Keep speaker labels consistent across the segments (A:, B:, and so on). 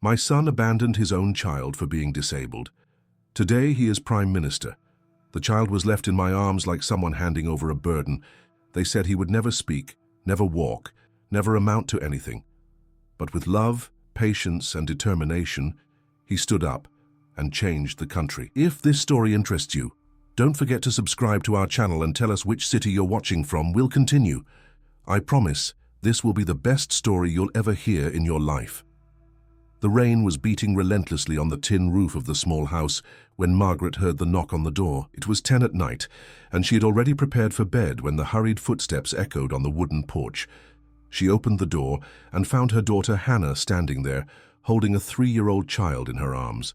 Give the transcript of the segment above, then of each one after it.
A: My son abandoned his own child for being disabled. Today he is Prime Minister. The child was left in my arms like someone handing over a burden. They said he would never speak, never walk, never amount to anything. But with love, patience, and determination, he stood up and changed the country. If this story interests you, don't forget to subscribe to our channel and tell us which city you're watching from. We'll continue. I promise this will be the best story you'll ever hear in your life. The rain was beating relentlessly on the tin roof of the small house when Margaret heard the knock on the door. It was 10 at night, and she had already prepared for bed when the hurried footsteps echoed on the wooden porch. She opened the door and found her daughter Hannah standing there, holding a 3-year-old child in her arms.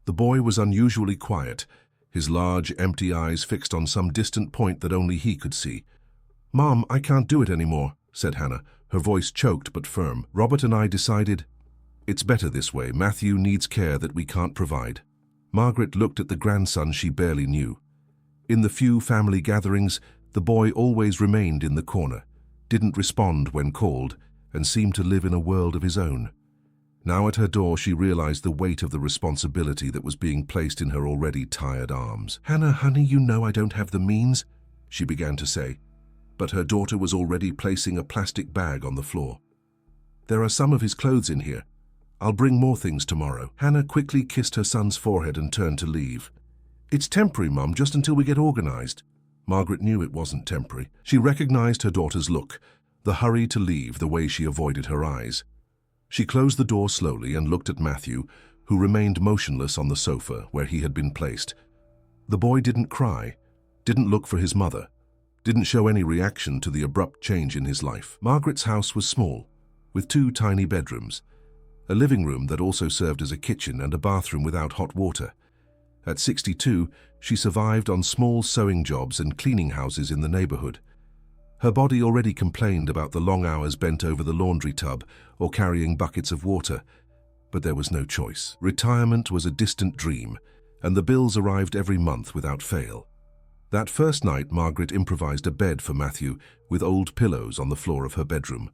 A: The boy was unusually quiet, his large, empty eyes fixed on some distant point that only he could see. "Mom, I can't do it anymore," said Hannah, her voice choked but firm. "Robert and I decided it's better this way. Matthew needs care that we can't provide." Margaret looked at the grandson she barely knew. In the few family gatherings, the boy always remained in the corner, didn't respond when called, and seemed to live in a world of his own. Now at her door, she realized the weight of the responsibility that was being placed in her already tired arms. "Hannah, honey, you know I don't have the means," she began to say, but her daughter was already placing a plastic bag on the floor. "There are some of his clothes in here. I'll bring more things tomorrow." Hannah quickly kissed her son's forehead and turned to leave. "It's temporary, Mum, just until we get organized." Margaret knew it wasn't temporary. She recognized her daughter's look, the hurry to leave, the way she avoided her eyes. She closed the door slowly and looked at Matthew, who remained motionless on the sofa where he had been placed. The boy didn't cry, didn't look for his mother, didn't show any reaction to the abrupt change in his life. Margaret's house was small, with 2 tiny bedrooms, a living room that also served as a kitchen, and a bathroom without hot water. At 62, she survived on small sewing jobs and cleaning houses in the neighborhood. Her body already complained about the long hours bent over the laundry tub or carrying buckets of water, but there was no choice. Retirement was a distant dream, and the bills arrived every month without fail. That first night, Margaret improvised a bed for Matthew with old pillows on the floor of her bedroom.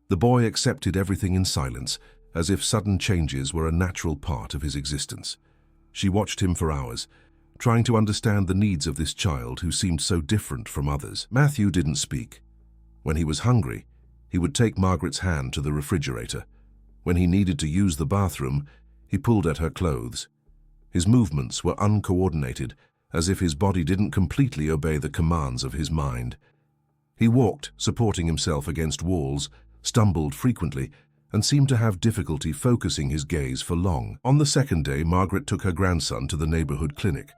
A: The boy accepted everything in silence, as if sudden changes were a natural part of his existence. She watched him for hours, trying to understand the needs of this child who seemed so different from others. Matthew didn't speak. When he was hungry, he would take Margaret's hand to the refrigerator. When he needed to use the bathroom, he pulled at her clothes. His movements were uncoordinated, as if his body didn't completely obey the commands of his mind. He walked, supporting himself against walls, stumbled frequently, and seemed to have difficulty focusing his gaze for long. On the second day, Margaret took her grandson to the neighborhood clinic.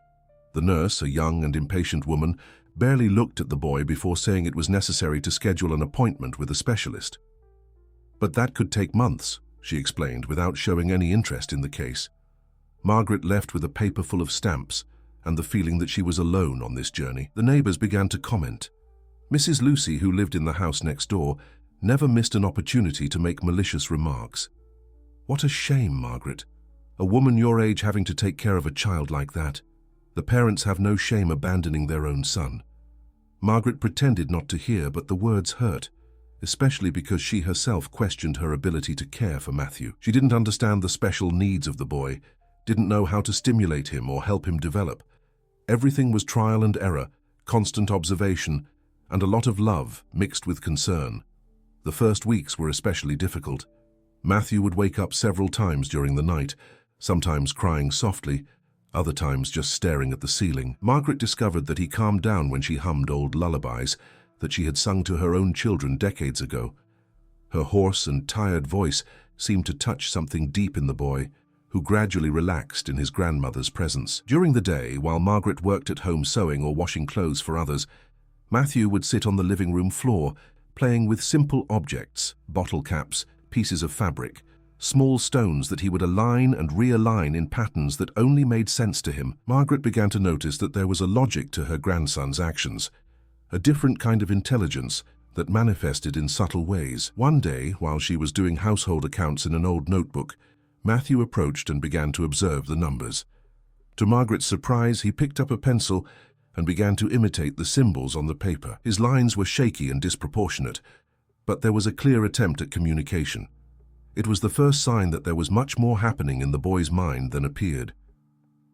A: The nurse, a young and impatient woman, barely looked at the boy before saying it was necessary to schedule an appointment with a specialist. But that could take months, she explained, without showing any interest in the case. Margaret left with a paper full of stamps and the feeling that she was alone on this journey. The neighbors began to comment. Mrs. Lucy, who lived in the house next door, never missed an opportunity to make malicious remarks. "What a shame, Margaret. A woman your age having to take care of a child like that. The parents have no shame abandoning their own son." Margaret pretended not to hear, but the words hurt, especially because she herself questioned her ability to care for Matthew. She didn't understand the special needs of the boy, didn't know how to stimulate him or help him develop. Everything was trial and error, constant observation, and a lot of love mixed with concern. The first weeks were especially difficult. Matthew would wake up several times during the night, sometimes crying softly, other times just staring at the ceiling. Margaret discovered that he calmed down when she hummed old lullabies that she had sung to her own children decades ago. Her hoarse and tired voice seemed to touch something deep in the boy, who gradually relaxed in his grandmother's presence. During the day, while Margaret worked at home sewing or washing clothes for others, Matthew would sit on the living room floor, playing with simple objects, bottle caps, pieces of fabric, small stones that he would align and realign in patterns that only made sense to him. Margaret began to notice that there was a logic to her grandson's actions, a different kind of intelligence that manifested in subtle ways. One day, while she was doing household accounts in an old notebook, Matthew approached and began to observe the numbers. To Margaret's surprise, he picked up a pencil and began to imitate the symbols on the paper. His lines were shaky and disproportionate, but there was a clear attempt at communication. It was the first sign that there was much more happening in the boy's mind than appeared.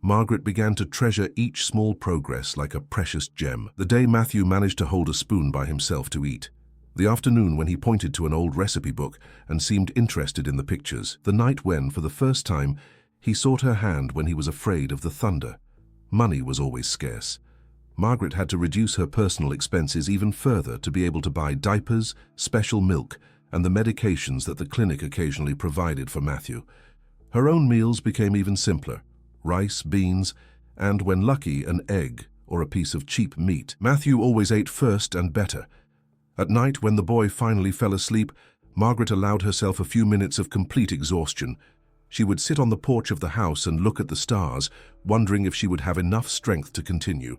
A: Margaret began to treasure each small progress like a precious gem. The day Matthew managed to hold a spoon by himself to eat. The afternoon when he pointed to an old recipe book and seemed interested in the pictures. The night when, for the first time, he sought her hand when he was afraid of the thunder. Money was always scarce. Margaret had to reduce her personal expenses even further to be able to buy diapers, special milk, and the medications that the clinic occasionally provided for Matthew. Her own meals became even simpler: rice, beans, and, when lucky, an egg or a piece of cheap meat. Matthew always ate first and better. At night, when the boy finally fell asleep, Margaret allowed herself a few minutes of complete exhaustion. She would sit on the porch of the house and look at the stars, wondering if she would have enough strength to continue.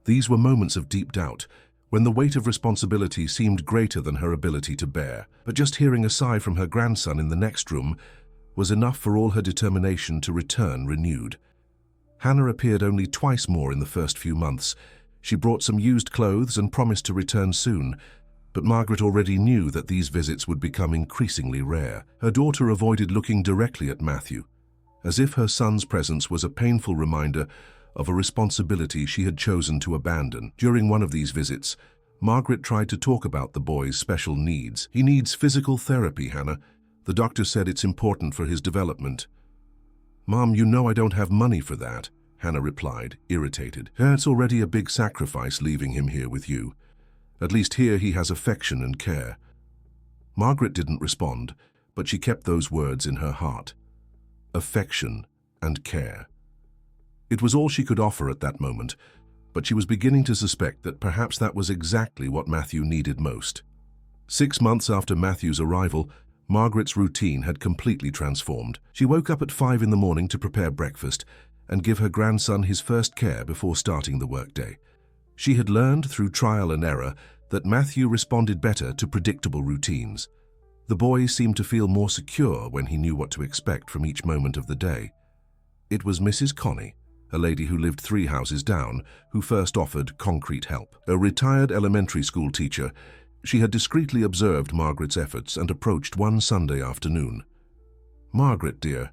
A: These were moments of deep doubt, when the weight of responsibility seemed greater than her ability to bear. But just hearing a sigh from her grandson in the next room was enough for all her determination to return renewed. Hannah appeared only twice more in the first few months. She brought some used clothes and promised to return soon, but Margaret already knew that these visits would become increasingly rare. Her daughter avoided looking directly at Matthew, as if her son's presence was a painful reminder of a responsibility she had chosen to abandon. During one of these visits, Margaret tried to talk about the boy's special needs. "He needs physical therapy, Hannah. The doctor said it's important for his development." "Mom, you know I don't have money for that," Hannah replied, irritated. "It's already a big sacrifice leaving him here with you. At least here he has affection and care." Margaret didn't respond, but she kept those words in her heart. Affection and care. It was all she could offer at that moment, but she was beginning to suspect that perhaps that was exactly what Matthew needed most. 6 months after Matthew's arrival, Margaret's routine had completely transformed. She woke up at 5 in the morning to prepare breakfast and give her grandson his first care before starting the workday. She had learned through trial and error that Matthew responded better to predictable routines. The boy seemed to feel more secure when he knew what to expect from each moment of the day. It was Mrs. Connie, a lady who lived 3 houses down, who first offered concrete help. A retired elementary school teacher, she had discreetly observed Margaret's efforts and approached one Sunday afternoon. "Margaret, dear,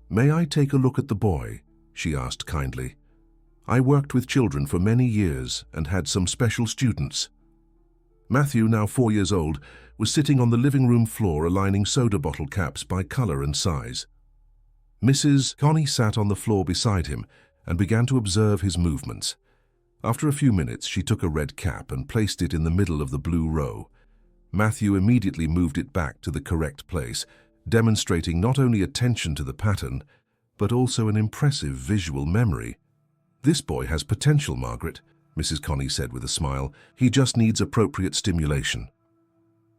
A: may I take a look at the boy?" she asked kindly. "I worked with children for many years and had some special students." Matthew, now 4 years old, was sitting on the living room floor aligning soda bottle caps by color and size. Mrs. Connie sat on the floor beside him and began to observe his movements. After a few minutes, she took a red cap and placed it in the middle of the blue row. Matthew immediately moved it back to the correct place, demonstrating not only attention to the pattern, but also an impressive visual memory. "This boy has potential, Margaret," Mrs. Connie said with a smile. "He just needs appropriate stimulation."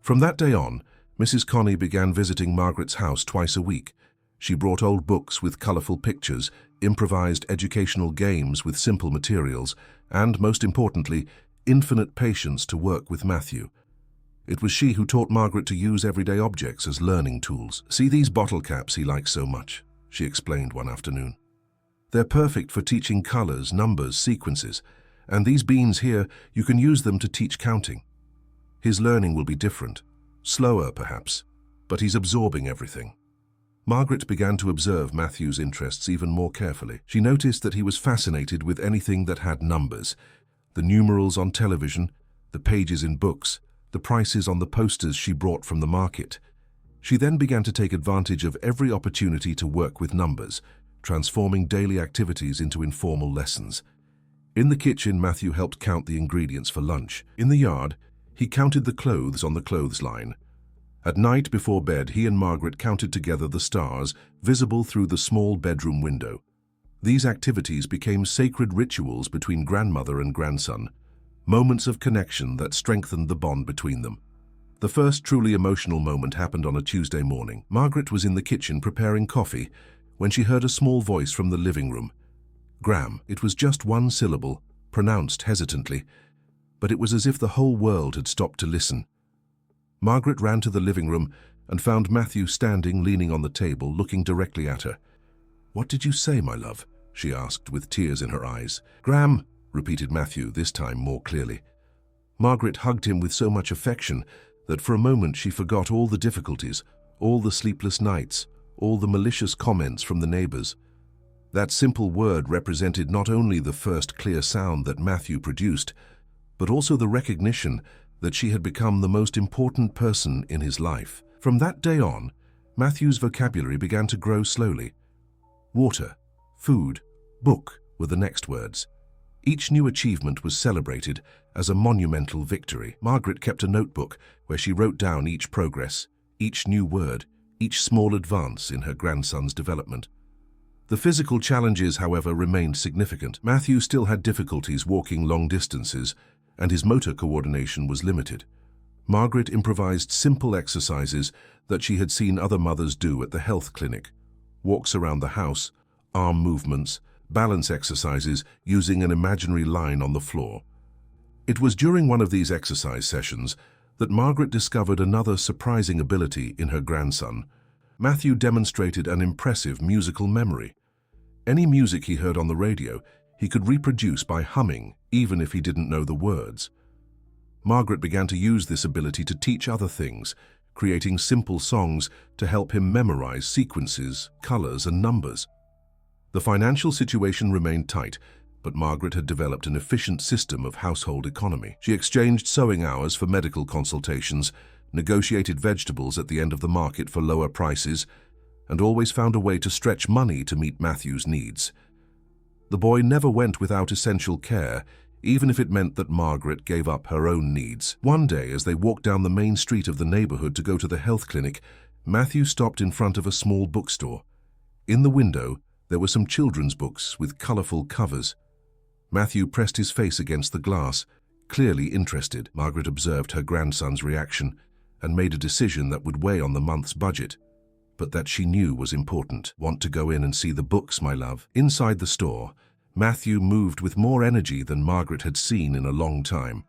A: From that day on, Mrs. Connie began visiting Margaret's house twice a week. She brought old books with colorful pictures, improvised educational games with simple materials, and, most importantly, infinite patience to work with Matthew. It was she who taught Margaret to use everyday objects as learning tools. "See these bottle caps he likes so much," she explained one afternoon. "They're perfect for teaching colors, numbers, sequences, and these beans here, you can use them to teach counting. His learning will be different, slower perhaps, but he's absorbing everything." Margaret began to observe Matthew's interests even more carefully. She noticed that he was fascinated with anything that had numbers: the numerals on television, the pages in books, the prices on the posters she brought from the market. She then began to take advantage of every opportunity to work with numbers, transforming daily activities into informal lessons. In the kitchen, Matthew helped count the ingredients for lunch. In the yard, he counted the clothes on the clothesline. At night before bed, he and Margaret counted together the stars visible through the small bedroom window. These activities became sacred rituals between grandmother and grandson, moments of connection that strengthened the bond between them. The first truly emotional moment happened on a Tuesday morning. Margaret was in the kitchen preparing coffee when she heard a small voice from the living room. "Gram." It was just one syllable, pronounced hesitantly, but it was as if the whole world had stopped to listen. Margaret ran to the living room and found Matthew standing, leaning on the table, looking directly at her. "What did you say, my love?" she asked with tears in her eyes. "Gram," repeated Matthew, this time more clearly. Margaret hugged him with so much affection that for a moment she forgot all the difficulties, all the sleepless nights, all the malicious comments from the neighbors. That simple word represented not only the first clear sound that Matthew produced, but also the recognition that she had become the most important person in his life. From that day on, Matthew's vocabulary began to grow slowly. Water, food, book were the next words. Each new achievement was celebrated as a monumental victory. Margaret kept a notebook where she wrote down each progress, each new word, each small advance in her grandson's development. The physical challenges, however, remained significant. Matthew still had difficulties walking long distances, and his motor coordination was limited. Margaret improvised simple exercises that she had seen other mothers do at the health clinic. Walks around the house, arm movements, balance exercises using an imaginary line on the floor. It was during one of these exercise sessions that Margaret discovered another surprising ability in her grandson. Matthew demonstrated an impressive musical memory. Any music he heard on the radio, he could reproduce by humming, even if he didn't know the words. Margaret began to use this ability to teach other things, creating simple songs to help him memorize sequences, colors, and numbers. The financial situation remained tight, but Margaret had developed an efficient system of household economy. She exchanged sewing hours for medical consultations, negotiated vegetables at the end of the market for lower prices, and always found a way to stretch money to meet Matthew's needs. The boy never went without essential care, even if it meant that Margaret gave up her own needs. One day, as they walked down the main street of the neighborhood to go to the health clinic, Matthew stopped in front of a small bookstore. In the window, there were some children's books with colorful covers. Matthew pressed his face against the glass, clearly interested. Margaret observed her grandson's reaction and made a decision that would weigh on the month's budget, but that she knew was important. "Want to go in and see the books, my love?" Inside the store, Matthew moved with more energy than Margaret had seen in a long time.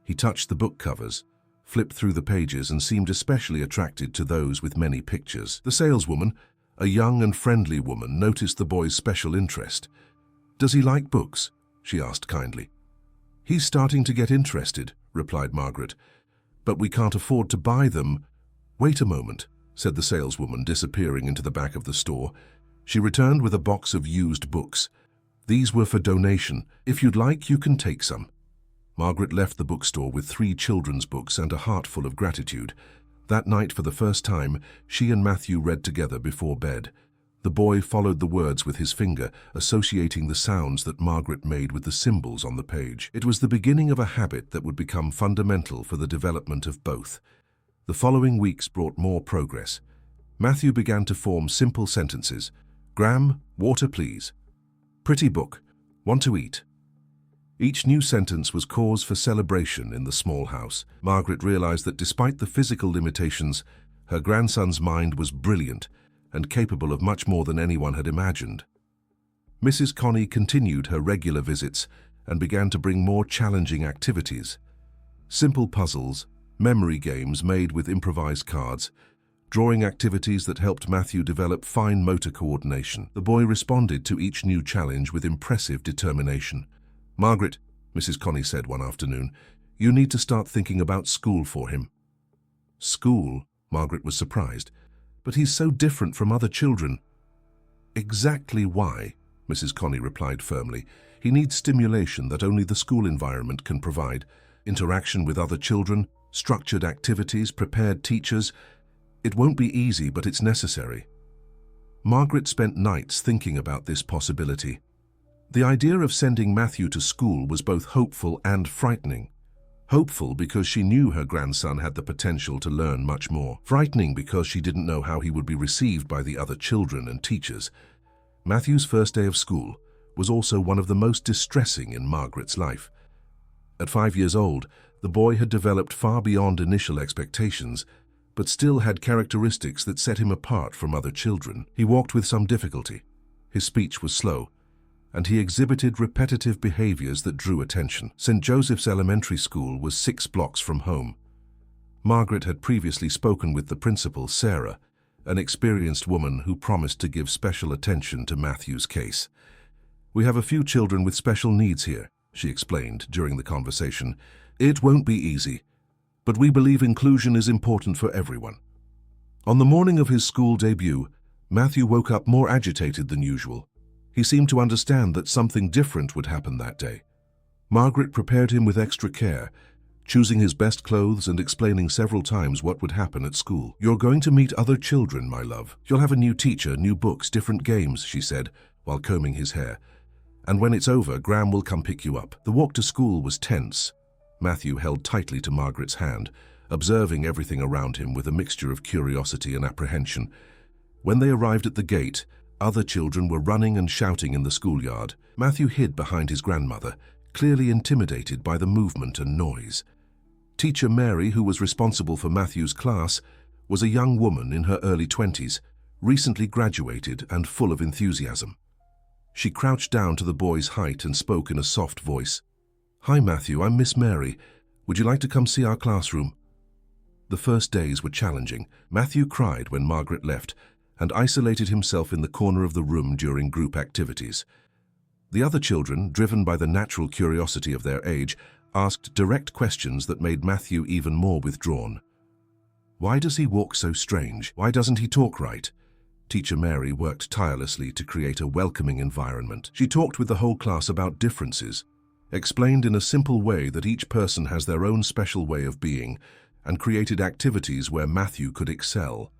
A: He touched the book covers, flipped through the pages, and seemed especially attracted to those with many pictures. The saleswoman, a young and friendly woman, noticed the boy's special interest. "Does he like books?" she asked kindly. "He's starting to get interested," replied Margaret, "but we can't afford to buy them." "Wait a moment," said the saleswoman, disappearing into the back of the store. She returned with a box of used books. "These were for donation. If you'd like, you can take some." Margaret left the bookstore with 3 children's books and a heart full of gratitude. That night, for the first time, she and Matthew read together before bed. The boy followed the words with his finger, associating the sounds that Margaret made with the symbols on the page. It was the beginning of a habit that would become fundamental for the development of both. The following weeks brought more progress. Matthew began to form simple sentences. "Gram, water please." "Pretty book. Want to eat?" Each new sentence was cause for celebration in the small house. Margaret realized that despite the physical limitations, her grandson's mind was brilliant and capable of much more than anyone had imagined. Mrs. Connie continued her regular visits and began to bring more challenging activities. Simple puzzles, memory games made with improvised cards, drawing activities that helped Matthew develop fine motor coordination. The boy responded to each new challenge with impressive determination. "Margaret," Mrs. Connie said one afternoon, "you need to start thinking about school for him." "School?" Margaret was surprised. "But he's so different from other children." "Exactly why," Mrs. Connie replied firmly. "He needs stimulation that only the school environment can provide. Interaction with other children, structured activities, prepared teachers. It won't be easy, but it's necessary." Margaret spent nights thinking about this possibility. The idea of sending Matthew to school was both hopeful and frightening. Hopeful because she knew her grandson had the potential to learn much more. Frightening because she didn't know how he would be received by the other children and teachers. Matthew's first day of school was also one of the most distressing in Margaret's life. At 5 years old, the boy had developed far beyond initial expectations, but still had characteristics that set him apart from other children. He walked with some difficulty. His speech was slow, and he exhibited repetitive behaviors that drew attention. St. Joseph's Elementary School was 6 blocks from home. Margaret had previously spoken with the principal, Sarah, an experienced woman who promised to give special attention to Matthew's case. "We have a few children with special needs here," she explained during the conversation. "It won't be easy, but we believe inclusion is important for everyone." On the morning of his school debut, Matthew woke up more agitated than usual. He seemed to understand that something different would happen that day. Margaret prepared him with extra care, choosing his best clothes and explaining several times what would happen at school. "You're going to meet other children, my love. You'll have a new teacher, new books, different games," she said, while combing his hair. "And when it's over, Graham will come pick you up." The walk to school was tense. Matthew held tightly to Margaret's hand, observing everything around him with a mixture of curiosity and apprehension. When they arrived at the gate, other children were running and shouting in the schoolyard. Matthew hid behind his grandmother, clearly intimidated by the movement and noise. Teacher Mary, who was responsible for Matthew's class, was a young woman in her early 20s, recently graduated and full of enthusiasm. She crouched down to the boy's height and spoke in a soft voice. "Hi, Matthew, I'm Miss Mary. Would you like to come see our classroom?" The first days were challenging. Matthew cried when Margaret left and isolated himself in the corner of the room during group activities. The other children, driven by the natural curiosity of their age, asked direct questions that made Matthew even more withdrawn. "Why does he walk so strange? Why doesn't he talk right?" Teacher Mary worked tirelessly to create a welcoming environment. She talked with the whole class about differences, explained in a simple way that each person has their own special way of being, and created activities where Matthew could excel.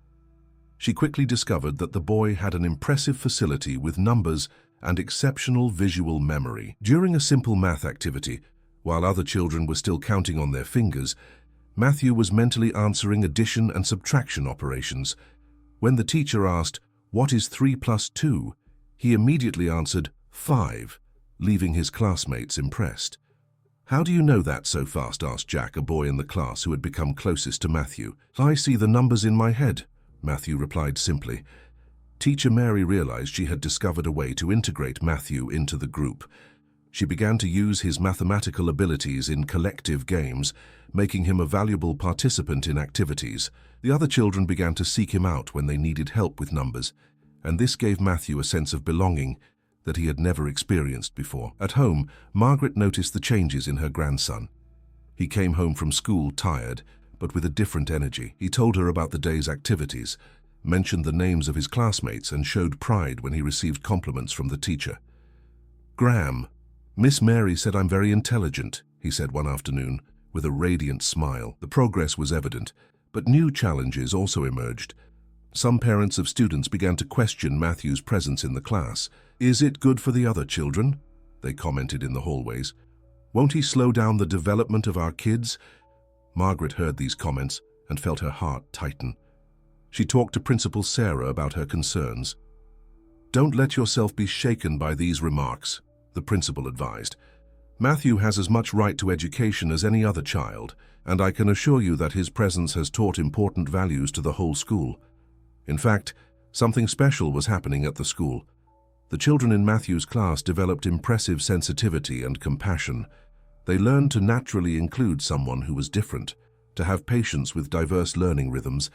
A: She quickly discovered that the boy had an impressive facility with numbers and exceptional visual memory. During a simple math activity, while other children were still counting on their fingers, Matthew was mentally answering addition and subtraction operations. When the teacher asked, "What is 3 plus 2?" he immediately answered, 5, leaving his classmates impressed. "How do you know that so fast?" asked Jack, a boy in the class who had become closest to Matthew. "I see the numbers in my head," Matthew replied simply. Teacher Mary realized she had discovered a way to integrate Matthew into the group. She began to use his mathematical abilities in collective games, making him a valuable participant in activities. The other children began to seek him out when they needed help with numbers, and this gave Matthew a sense of belonging that he had never experienced before. At home, Margaret noticed the changes in her grandson. He came home from school tired, but with a different energy. He told her about the day's activities, mentioned the names of his classmates, and showed pride when he received compliments from the teacher. "Graham, Miss Mary said I'm very intelligent," he said one afternoon, with a radiant smile. The progress was evident, but new challenges also emerged. Some parents of students began to question Matthew's presence in the class. "Is it good for the other children?" they commented in the hallways. "Won't he slow down the development of our kids?" Margaret heard these comments and felt her heart tighten. She talked to Principal Sarah about her concerns. "Don't let yourself be shaken by these remarks," the principal advised. "Matthew has as much right to education as any other child, and I can assure you that his presence has taught important values to the whole school. In fact, something special was happening at the school. The children in Matthew's class developed impressive sensitivity and compassion. They learned to naturally include someone who was different, to have patience with diverse learning rhythms,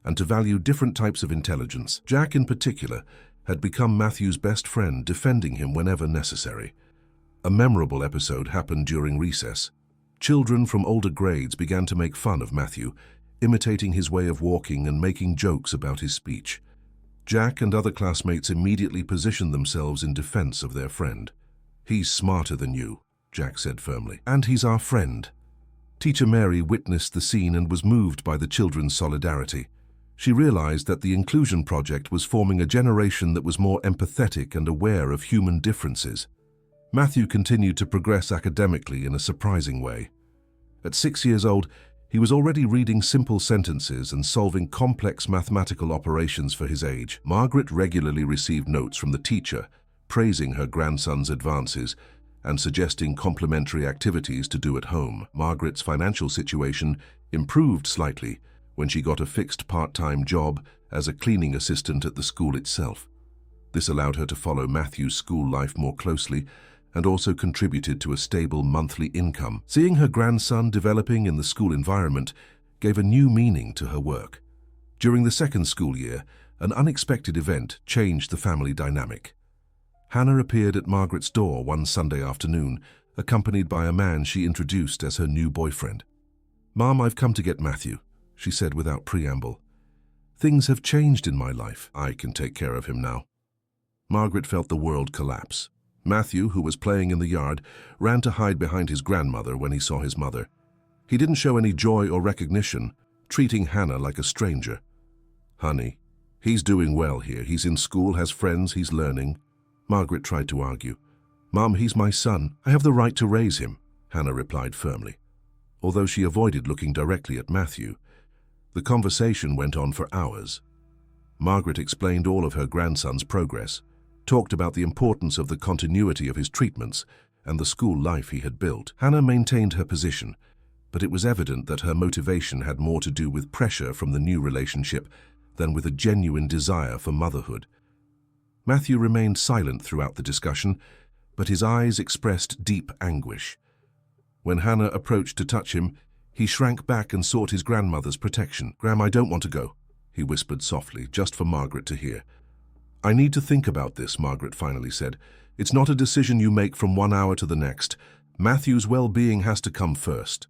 A: and to value different types of intelligence. Jack, in particular, had become Matthew's best friend, defending him whenever necessary. A memorable episode happened during recess. Children from older grades began to make fun of Matthew, imitating his way of walking and making jokes about his speech. Jack and other classmates immediately positioned themselves in defense of their friend. "He's smarter than you," Jack said firmly. "And he's our friend." Teacher Mary witnessed the scene and was moved by the children's solidarity. She realized that the Inclusion Project was forming a generation that was more empathetic and aware of human differences. Matthew continued to progress academically in a surprising way. At 6 years old, he was already reading simple sentences and solving complex mathematical operations for his age. Margaret regularly received notes from the teacher, praising her grandson's advances and suggesting complementary activities to do at home. Margaret's financial situation improved slightly when she got a fixed part-time job as a cleaning assistant at the school itself. This allowed her to follow Matthew's school life more closely and also contributed to a stable monthly income. Seeing her grandson developing in the school environment gave a new meaning to her work. During the second school year, an unexpected event changed the family dynamic. Hannah appeared at Margaret's door one Sunday afternoon, accompanied by a man she introduced as her new boyfriend. "Mom, I've come to get Matthew," she said without preamble. Things have changed in my life. I can take care of him now." Margaret felt the world collapse. Matthew, who was playing in the yard, ran to hide behind his grandmother when he saw his mother. He didn't show any joy or recognition, treating Hannah like a stranger. "Honey, he's doing well here. He's in school, has friends, he's learning." Margaret tried to argue. "Mom, he's my son. I have the right to raise him," Hannah replied firmly. Although she avoided looking directly at Matthew, the conversation went on for hours. Margaret explained all of her grandson's progress, talked about the importance of the continuity of his treatments and the school life he had built. Hannah maintained her position, but it was evident that her motivation had more to do with pressure from the new relationship than with a genuine desire for motherhood. Matthew remained silent throughout the discussion, but his eyes expressed deep anguish. When Hannah approached to touch him, he shrank back and sought his grandmother's protection. "Gram, I don't want to go," he whispered softly, just for Margaret to hear. "I need to think about this," Margaret finally said. "It's not a decision you make from one hour to the next. Matthew's well-being has to come first."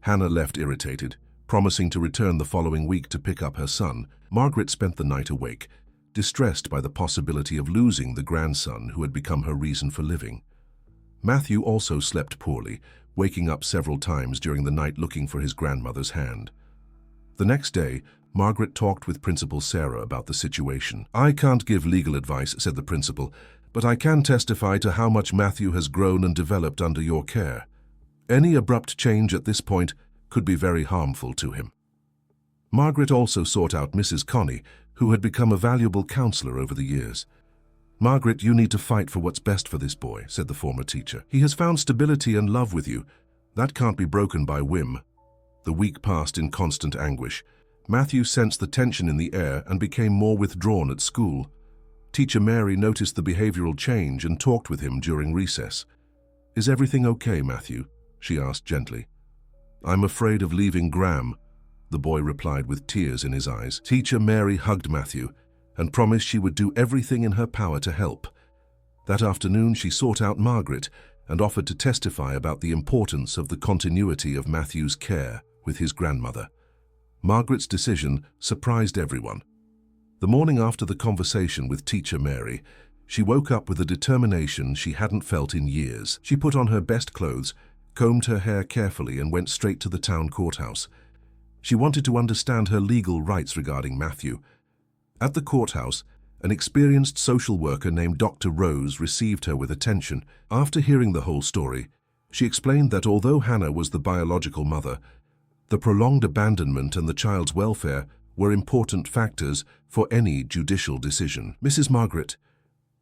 A: Hannah left irritated, promising to return the following week to pick up her son. Margaret spent the night awake, distressed by the possibility of losing the grandson who had become her reason for living. Matthew also slept poorly, waking up several times during the night looking for his grandmother's hand. The next day, Margaret talked with Principal Sarah about the situation. "I can't give legal advice," said the principal, "but I can testify to how much Matthew has grown and developed under your care. Any abrupt change at this point could be very harmful to him." Margaret also sought out Mrs. Connie, who had become a valuable counselor over the years. "Margaret, you need to fight for what's best for this boy," said the former teacher. "He has found stability and love with you. That can't be broken by whim." The week passed in constant anguish. Matthew sensed the tension in the air and became more withdrawn at school. Teacher Mary noticed the behavioral change and talked with him during recess. "Is everything okay, Matthew?" she asked gently. "I'm afraid of leaving Gram," the boy replied with tears in his eyes. Teacher Mary hugged Matthew and promised she would do everything in her power to help. That afternoon she sought out Margaret and offered to testify about the importance of the continuity of Matthew's care with his grandmother. Margaret's decision surprised everyone. The morning after the conversation with Teacher Mary, she woke up with a determination she hadn't felt in years. She put on her best clothes, combed her hair carefully, and went straight to the town courthouse. She wanted to understand her legal rights regarding Matthew. At the courthouse, an experienced social worker named Dr. Rose received her with attention. After hearing the whole story, she explained that although Hannah was the biological mother, the prolonged abandonment and the child's welfare were important factors for any judicial decision. "Mrs. Margaret,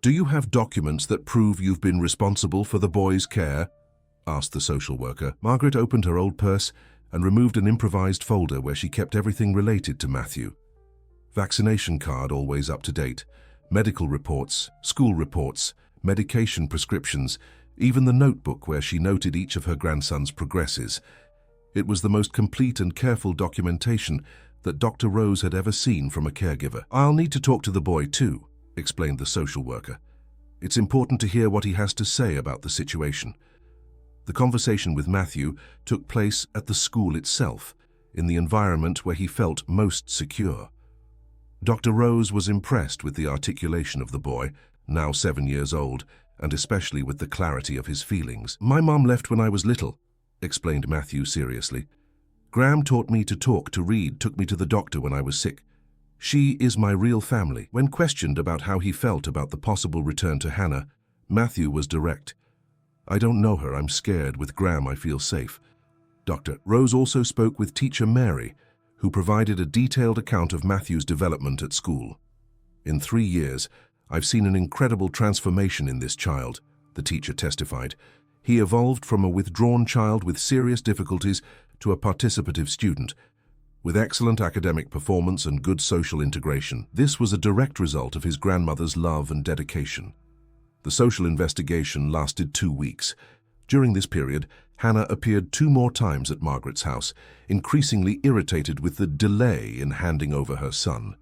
A: do you have documents that prove you've been responsible for the boy's care?" asked the social worker. Margaret opened her old purse and removed an improvised folder where she kept everything related to Matthew. Vaccination card always up to date, medical reports, school reports, medication prescriptions, even the notebook where she noted each of her grandson's progresses. It was the most complete and careful documentation that Dr. Rose had ever seen from a caregiver. "I'll need to talk to the boy too," explained the social worker. "It's important to hear what he has to say about the situation." The conversation with Matthew took place at the school itself, in the environment where he felt most secure. Dr. Rose was impressed with the articulation of the boy, now 7 years old, and especially with the clarity of his feelings. "My mom left when I was little," explained Matthew seriously. "Gram taught me to talk, to read, took me to the doctor when I was sick. She is my real family." When questioned about how he felt about the possible return to Hannah, Matthew was direct. "I don't know her. I'm scared. With Gram, I feel safe." Dr. Rose also spoke with Teacher Mary, who provided a detailed account of Matthew's development at school. "In 3 years, I've seen an incredible transformation in this child," the teacher testified. "He evolved from a withdrawn child with serious difficulties to a participative student, with excellent academic performance and good social integration. This was a direct result of his grandmother's love and dedication." The social investigation lasted 2 weeks. During this period, Hannah appeared 2 more times at Margaret's house, increasingly irritated with the delay in handing over her son.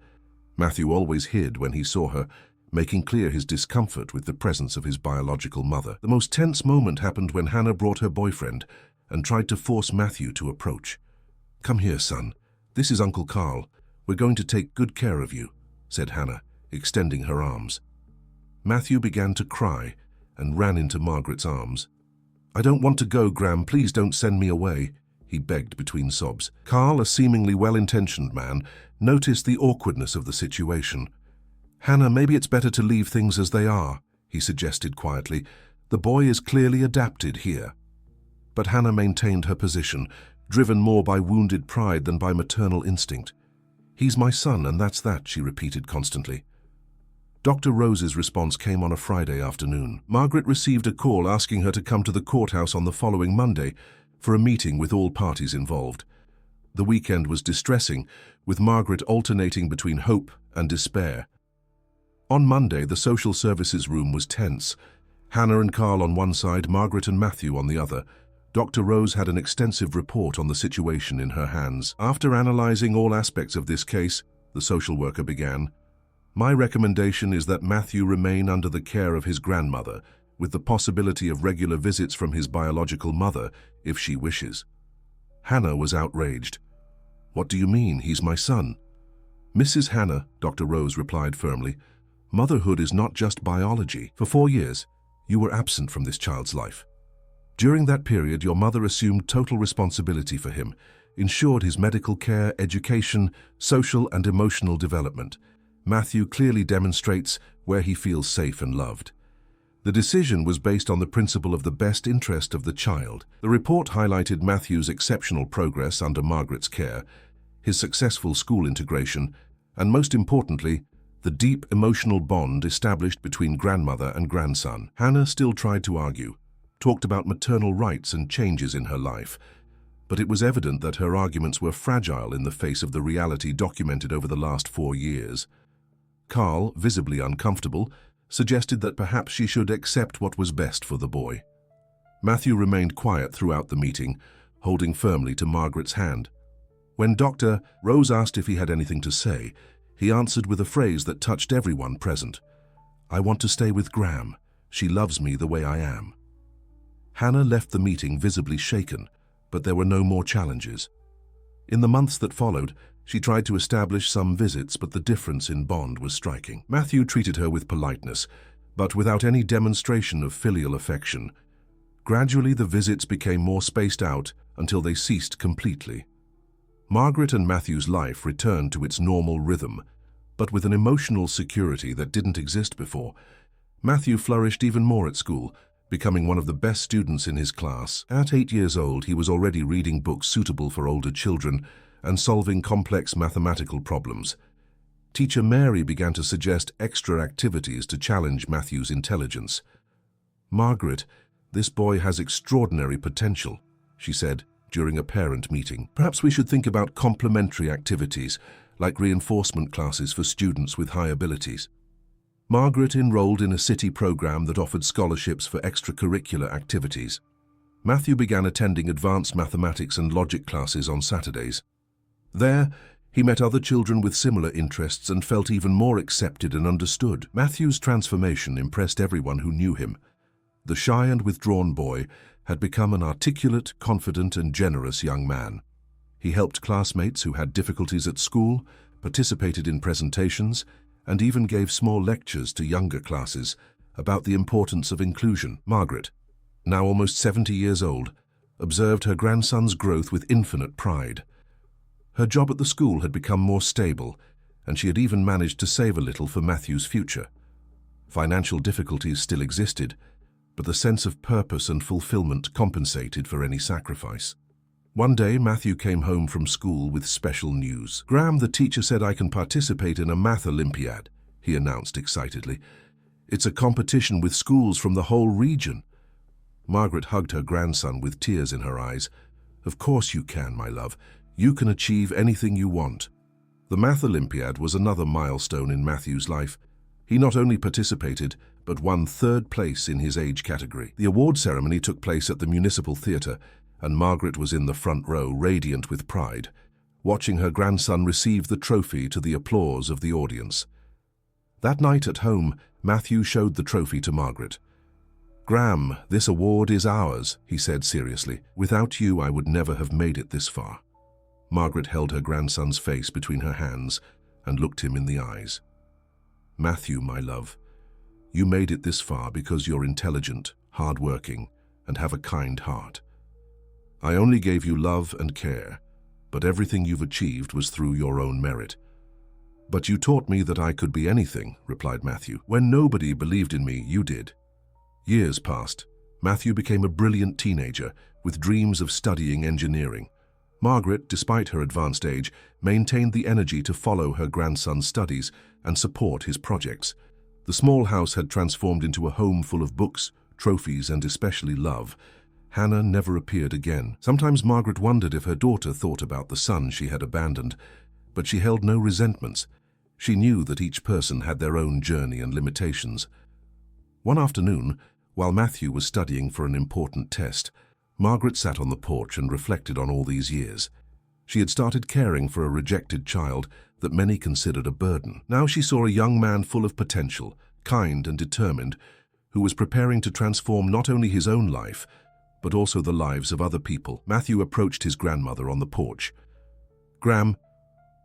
A: Matthew always hid when he saw her, making clear his discomfort with the presence of his biological mother. The most tense moment happened when Hannah brought her boyfriend and tried to force Matthew to approach. "Come here, son. This is Uncle Carl. "We're going to take good care of you," said Hannah, extending her arms. Matthew began to cry and ran into Margaret's arms. "I don't want to go, Gram. Please don't send me away," he begged between sobs. Carl, a seemingly well-intentioned man, noticed the awkwardness of the situation. "Hannah, maybe it's better to leave things as they are," he suggested quietly. "The boy is clearly adapted here." But Hannah maintained her position, driven more by wounded pride than by maternal instinct. "He's my son, and that's that," she repeated constantly. Dr. Rose's response came on a Friday afternoon. Margaret received a call asking her to come to the courthouse on the following Monday for a meeting with all parties involved. The weekend was distressing, with Margaret alternating between hope and despair. On Monday, the social services room was tense. Hannah and Carl on one side, Margaret and Matthew on the other. Dr. Rose had an extensive report on the situation in her hands. After analyzing all aspects of this case, the social worker began, "My recommendation is that Matthew remain under the care of his grandmother, with the possibility of regular visits from his biological mother, if she wishes." Hannah was outraged. "What do you mean? He's my son." "Mrs. Hannah," Dr. Rose replied firmly, "motherhood is not just biology. For 4 years, you were absent from this child's life. During that period, your mother assumed total responsibility for him, ensured his medical care, education, social and emotional development. Matthew clearly demonstrates where he feels safe and loved. The decision was based on the principle of the best interest of the child." The report highlighted Matthew's exceptional progress under Margaret's care, his successful school integration, and most importantly, the deep emotional bond established between grandmother and grandson. Hannah still tried to argue, talked about maternal rights and changes in her life, but it was evident that her arguments were fragile in the face of the reality documented over the last 4 years. Carl, visibly uncomfortable, suggested that perhaps she should accept what was best for the boy. Matthew remained quiet throughout the meeting, holding firmly to Margaret's hand. When Dr. Rose asked if he had anything to say, he answered with a phrase that touched everyone present. "I want to stay with Gram. She loves me the way I am." Hannah left the meeting visibly shaken, but there were no more challenges. In the months that followed, she tried to establish some visits, but the difference in bond was striking. Matthew treated her with politeness, but without any demonstration of filial affection. Gradually, the visits became more spaced out until they ceased completely. Margaret and Matthew's life returned to its normal rhythm, but with an emotional security that didn't exist before. Matthew flourished even more at school, becoming one of the best students in his class. At 8 years old, he was already reading books suitable for older children and solving complex mathematical problems. Teacher Mary began to suggest extra activities to challenge Matthew's intelligence. "Margaret, this boy has extraordinary potential," she said during a parent meeting. "Perhaps we should think about complementary activities, like reinforcement classes for students with high abilities." Margaret enrolled in a city program that offered scholarships for extracurricular activities. Matthew began attending advanced mathematics and logic classes on Saturdays. There, he met other children with similar interests and felt even more accepted and understood. Matthew's transformation impressed everyone who knew him. The shy and withdrawn boy had become an articulate, confident, and generous young man. He helped classmates who had difficulties at school, participated in presentations, and even gave small lectures to younger classes about the importance of inclusion. Margaret, now almost 70 years old, observed her grandson's growth with infinite pride. Her job at the school had become more stable, and she had even managed to save a little for Matthew's future. Financial difficulties still existed, but the sense of purpose and fulfillment compensated for any sacrifice. One day, Matthew came home from school with special news. "Gram, the teacher said I can participate in a math Olympiad," he announced excitedly. "It's a competition with schools from the whole region." Margaret hugged her grandson with tears in her eyes. "Of course you can, my love. You can achieve anything you want." The Math Olympiad was another milestone in Matthew's life. He not only participated, but won 3rd place in his age category. The award ceremony took place at the Municipal Theatre, and Margaret was in the front row, radiant with pride, watching her grandson receive the trophy to the applause of the audience. That night at home, Matthew showed the trophy to Margaret. "Gram, this award is ours," he said seriously. "Without you, I would never have made it this far." Margaret held her grandson's face between her hands and looked him in the eyes. "Matthew, my love, you made it this far because you're intelligent, hard-working, and have a kind heart. I only gave you love and care, but everything you've achieved was through your own merit." "But you taught me that I could be anything," replied Matthew. "When nobody believed in me, you did." Years passed. Matthew became a brilliant teenager with dreams of studying engineering. Margaret, despite her advanced age, maintained the energy to follow her grandson's studies and support his projects. The small house had transformed into a home full of books, trophies, and especially love. Hannah never appeared again. Sometimes Margaret wondered if her daughter thought about the son she had abandoned, but she held no resentments. She knew that each person had their own journey and limitations. One afternoon, while Matthew was studying for an important test, Margaret sat on the porch and reflected on all these years. She had started caring for a rejected child that many considered a burden. Now she saw a young man full of potential, kind and determined, who was preparing to transform not only his own life, but also the lives of other people. Matthew approached his grandmother on the porch. "Gram,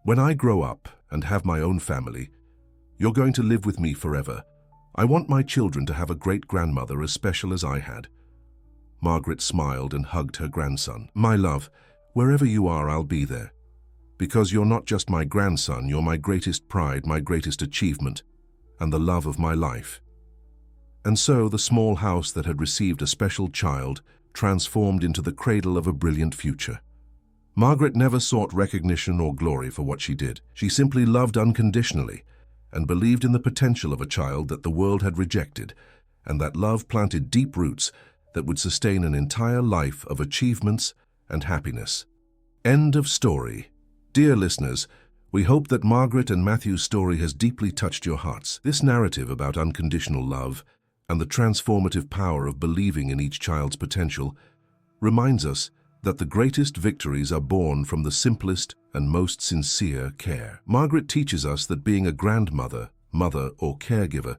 A: when I grow up and have my own family, you're going to live with me forever. I want my children to have a great-grandmother as special as I had." Margaret smiled and hugged her grandson. "My love, wherever you are, I'll be there. Because you're not just my grandson, you're my greatest pride, my greatest achievement, and the love of my life." And so the small house that had received a special child transformed into the cradle of a brilliant future. Margaret never sought recognition or glory for what she did. She simply loved unconditionally and believed in the potential of a child that the world had rejected, and that love planted deep roots that would sustain an entire life of achievements and happiness. End of story. Dear listeners, we hope that Margaret and Matthew's story has deeply touched your hearts. This narrative about unconditional love and the transformative power of believing in each child's potential reminds us that the greatest victories are born from the simplest and most sincere care. Margaret teaches us that being a grandmother, mother, or caregiver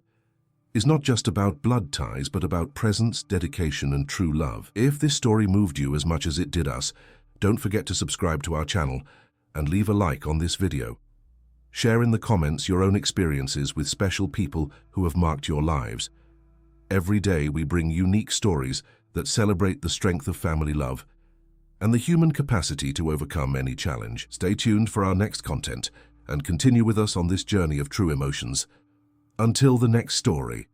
A: is not just about blood ties, but about presence, dedication, and true love. If this story moved you as much as it did us, don't forget to subscribe to our channel and leave a like on this video. Share in the comments your own experiences with special people who have marked your lives. Every day we bring unique stories that celebrate the strength of family love and the human capacity to overcome any challenge. Stay tuned for our next content and continue with us on this journey of true emotions. Until the next story.